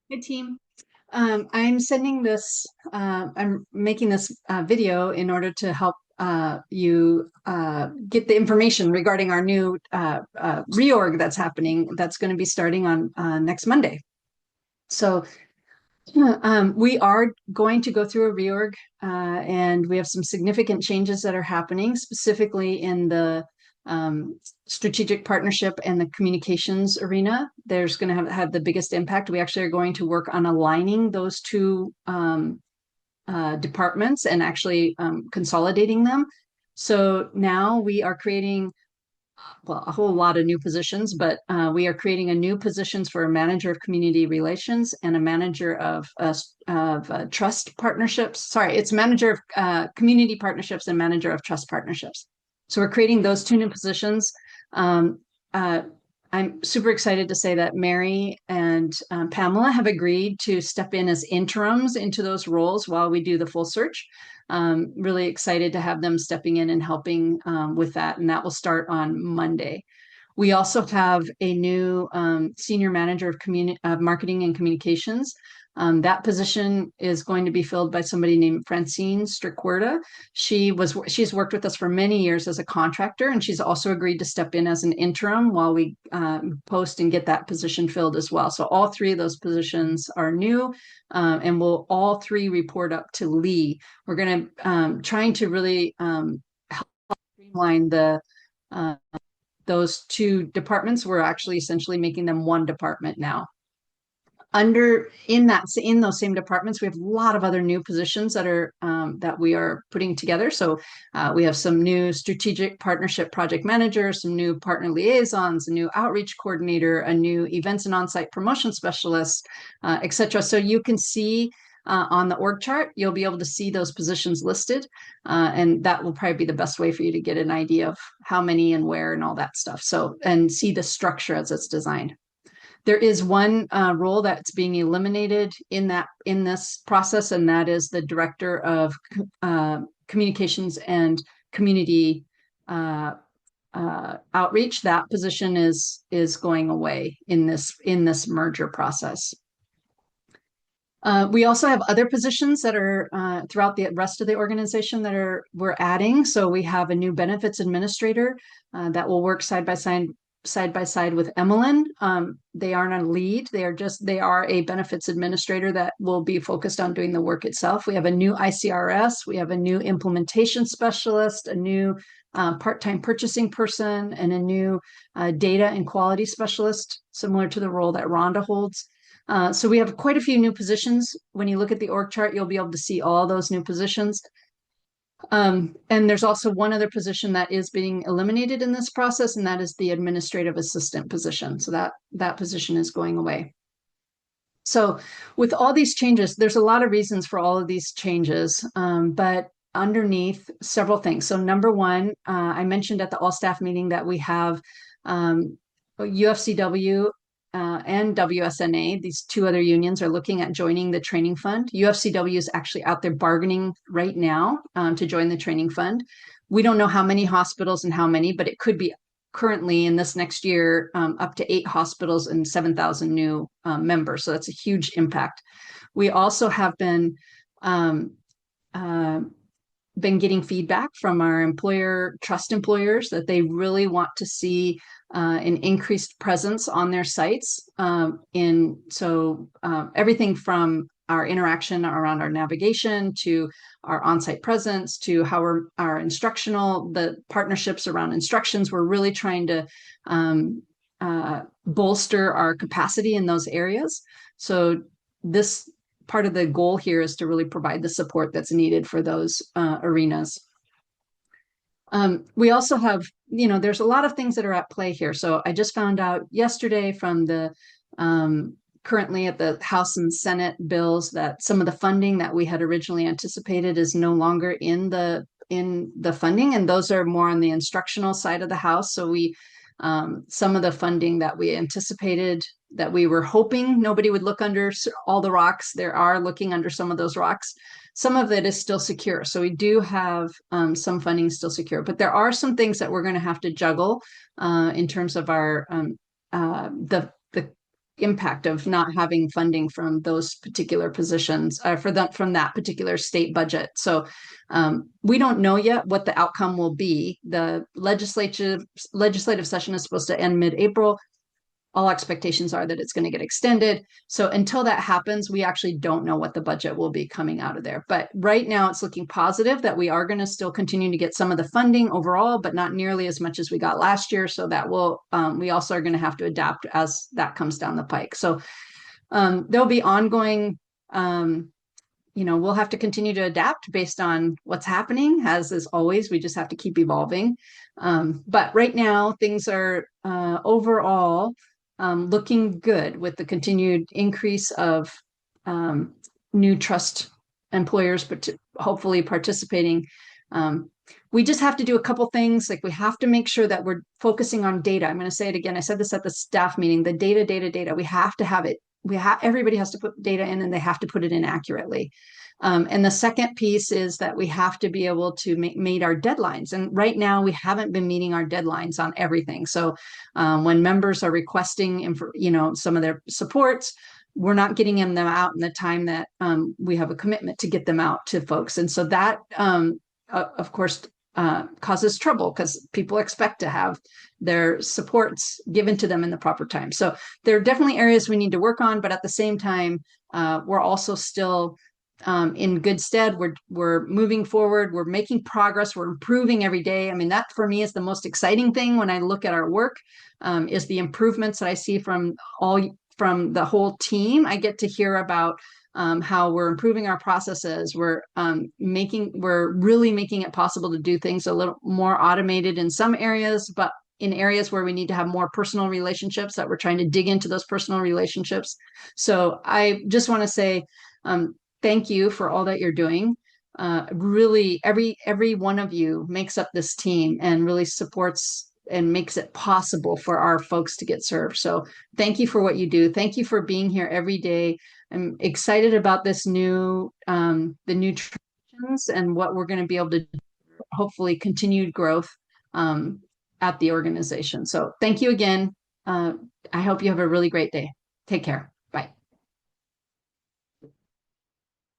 Hey team. I'm sending this, I'm making this video in order to help you get the information regarding our new reorg that's happening, that's going to be starting on next Monday. So we are going to go through a reorg, and we have some significant changes that are happening, specifically in the strategic partnership and the communications arena. There's going to have the biggest impact. We actually are going to work on aligning those two departments and actually consolidating them. So now we are creating, well, a whole lot of new positions, but we are creating a new positions for a manager of community relations and a manager of trust partnerships. Sorry, it's manager of community partnerships and manager of trust partnerships. So we're creating those two new positions. Um, uh, I'm super excited to say that Mary and Pamela have agreed to step in as interims into those roles while we do the full search. Really excited to have them stepping in and helping with that, and that will start on Monday. We also have a new senior manager of marketing and communications. That position is going to be filled by somebody named Francine Strickwerda. She's worked with us for many years as a contractor, and she's also agreed to step in as an interim while we post and get that position filled as well. So all three of those positions are new, and we'll all three report up to Lee. We're going to trying to really help streamline the those two departments. We're actually essentially making them one department now. In those same departments, we have a lot of other new positions that we are putting together. So we have some new strategic partnership project managers, some new partner liaisons, a new outreach coordinator, a new events and on-site promotion specialist, etc. So you can see on the org chart, you'll be able to see those positions listed, and that will probably be the best way for you to get an idea of how many and where and all that stuff. So, and see the structure as it's designed. There is one role that's being eliminated in this process, and that is the director of communications and community outreach. That position is going away in this merger process. We also have other positions that are throughout the rest of the organization that we're adding. So we have a new benefits administrator that will work side by side with Emmeline. They aren't a lead. They are a benefits administrator that will be focused on doing the work itself. We have a new ICRS. We have a new implementation specialist, a new part-time purchasing person, and a new data and quality specialist, similar to the role that Rhonda holds. So we have quite a few new positions. When you look at the org chart, you'll be able to see all those new positions. And there's also one other position that is being eliminated in this process, and that is the administrative assistant position. So that position is going away. So with all these changes, there's a lot of reasons for all of these changes, but underneath several things. So number one, I mentioned at the all staff meeting that we have UFCW and WSNA, these two other unions, are looking at joining the training fund. UFCW is actually out there bargaining right now to join the training fund. We don't know how many hospitals and how many, but it could be currently in this next year up to 8 hospitals and 7,000 new members. So that's a huge impact. We also have been getting feedback from our trust employers that they really want to see an increased presence on their sites. Everything from our interaction around our navigation to our on-site presence to how the partnerships around instructions, we're really trying to bolster our capacity in those areas. So this part of the goal here is to really provide the support that's needed for those arenas. We also have, there's a lot of things that are at play here. So I just found out yesterday from the currently at the House and Senate bills that some of the funding that we had originally anticipated is no longer in the funding, and those are more on the instructional side of the House. So some of the funding that we anticipated, that we were hoping nobody would look under all the rocks, they are looking under some of those rocks. Some of it is still secure. So we do have some funding still secure, but there are some things that we're going to have to juggle in terms of our the impact of not having funding from those particular positions from that particular state budget. So we don't know yet what the outcome will be. The legislative session is supposed to end mid-April. All expectations are that it's going to get extended. So until that happens, we actually don't know what the budget will be coming out of there. But right now it's looking positive that we are going to still continue to get some of the funding overall, but not nearly as much as we got last year. So that will, we also are going to have to adapt as that comes down the pike. So there'll be ongoing, we'll have to continue to adapt based on what's happening. As is always, we just have to keep evolving. But right now, things are overall looking good with the continued increase of new trust employers, but hopefully participating. We just have to do a couple things. Like we have to make sure that we're focusing on data. I'm going to say it again. I said this at the staff meeting, the data. We have to have it. Everybody has to put data in and they have to put it in accurately. And the second piece is that we have to be able to meet our deadlines. And right now we haven't been meeting our deadlines on everything. So when members are requesting, some of their supports, we're not getting them out in the time that we have a commitment to get them out to folks. And so that, of course, causes trouble because people expect to have their supports given to them in the proper time. So there are definitely areas we need to work on, but at the same time, we're also still in good stead. We're moving forward. We're making progress. We're improving every day. I mean, that for me is the most exciting thing when I look at our work, is the improvements that I see from the whole team. I get to hear about how we're improving our processes. We're really making it possible to do things a little more automated in some areas, but in areas where we need to have more personal relationships, that we're trying to dig into those personal relationships. So I just want to say thank you for all that you're doing. Really, every one of you makes up this team and really supports and makes it possible for our folks to get served. So thank you for what you do. Thank you for being here every day. I'm excited about this the new traditions and what we're going to be able to do, hopefully continued growth at the organization. So thank you again. I hope you have a really great day. Take care.